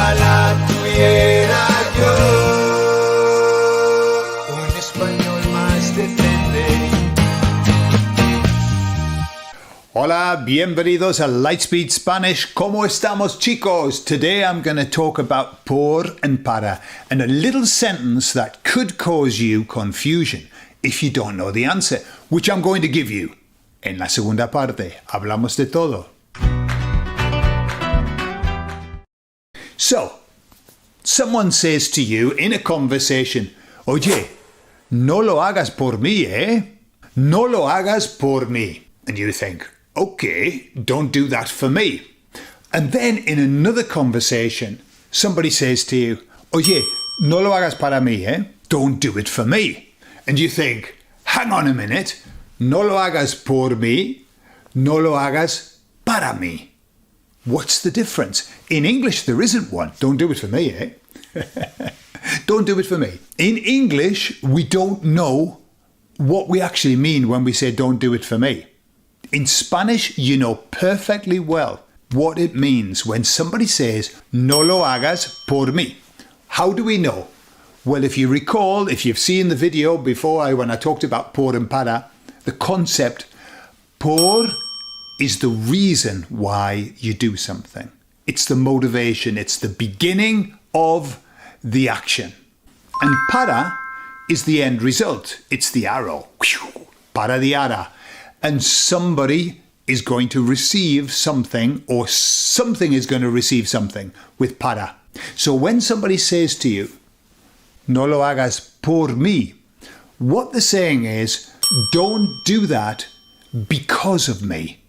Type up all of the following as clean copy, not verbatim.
Ojalá tuviera yo un español más decente. Hola, bienvenidos a Lightspeed Spanish. ¿Cómo estamos, chicos? Today I'm going to talk about por and para and a little sentence that could cause you confusion if you don't know the answer, which I'm going to give you. En la segunda parte, hablamos de todo. So, someone says to you in a conversation, Oye, no lo hagas por mí, ¿eh? No lo hagas por mí. And you think, okay, don't do that for me. And then in another conversation, somebody says to you, Oye, no lo hagas para mí, ¿eh? Don't do it for me. And you think, hang on a minute, no lo hagas por mí, no lo hagas para mí. What's the difference? In English, there isn't one. Don't do it for me, eh? Don't do it for me. In English, we don't know what we actually mean when we say don't do it for me. In Spanish, you know perfectly well what it means when somebody says, no lo hagas por mí. How do we know? Well, if you recall, if you've seen the video before when I talked about por and para, the concept por is the reason why you do something. It's the motivation. It's the beginning of the action. And para is the end result. It's the arrow. Para the ara. And somebody is going to receive something, or something is going to receive something with para. So when somebody says to you, no lo hagas por mí, what they're saying is, don't do that because of me,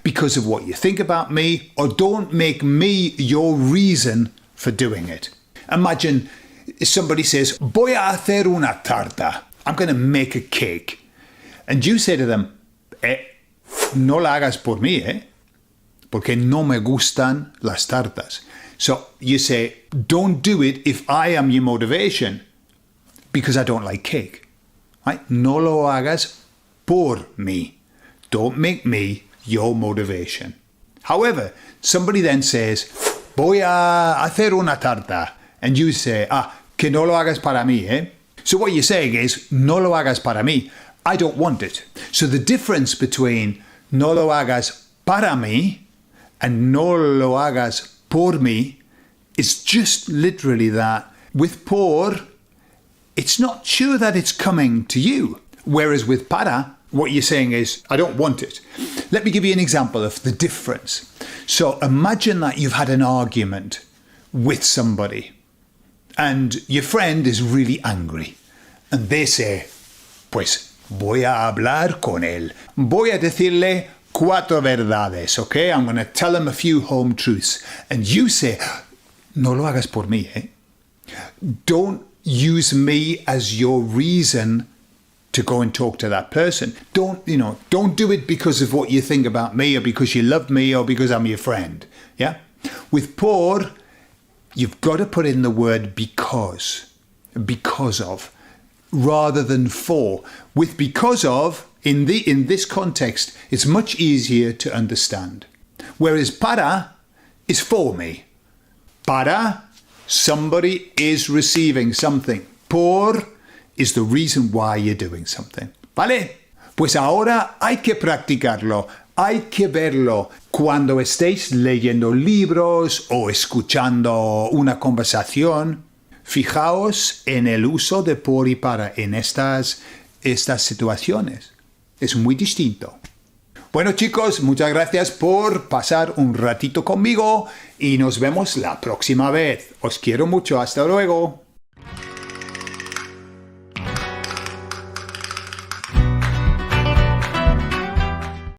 because of what you think about me, or don't make me your reason for doing it. Imagine somebody says, voy a hacer una tarta. I'm going to make a cake. And you say to them, no la hagas por mí, porque no me gustan las tartas. So you say, don't do it if I am your motivation, because I don't like cake. Right? No lo hagas por mí. Don't make me your motivation. However, somebody then says, voy a hacer una tarta. And you say, que no lo hagas para mí, eh? So what you're saying is, no lo hagas para mí. I don't want it. So the difference between no lo hagas para mí and no lo hagas por mí is just literally that. With por, it's not sure that it's coming to you. Whereas with para, what you're saying is, I don't want it. Let me give you an example of the difference. So imagine that you've had an argument with somebody and your friend is really angry. And they say, pues voy a hablar con él. Voy a decirle 4 verdades, okay? I'm going to tell him a few home truths. And you say, no lo hagas por mí, eh? Don't use me as your reason to go and talk to that person. Don't do it because of what you think about me, or because you love me, or because I'm your friend, yeah? With por, you've got to put in the word because of, rather than for. With because of, in this context, it's much easier to understand. Whereas para is for me. Para, somebody is receiving something. Por is the reason why you're doing something. ¿Vale? Pues ahora hay que practicarlo. Hay que verlo cuando estéis leyendo libros o escuchando una conversación. Fijaos en el uso de por y para en estas situaciones. Es muy distinto. Bueno, chicos, muchas gracias por pasar un ratito conmigo y nos vemos la próxima vez. Os quiero mucho. Hasta luego.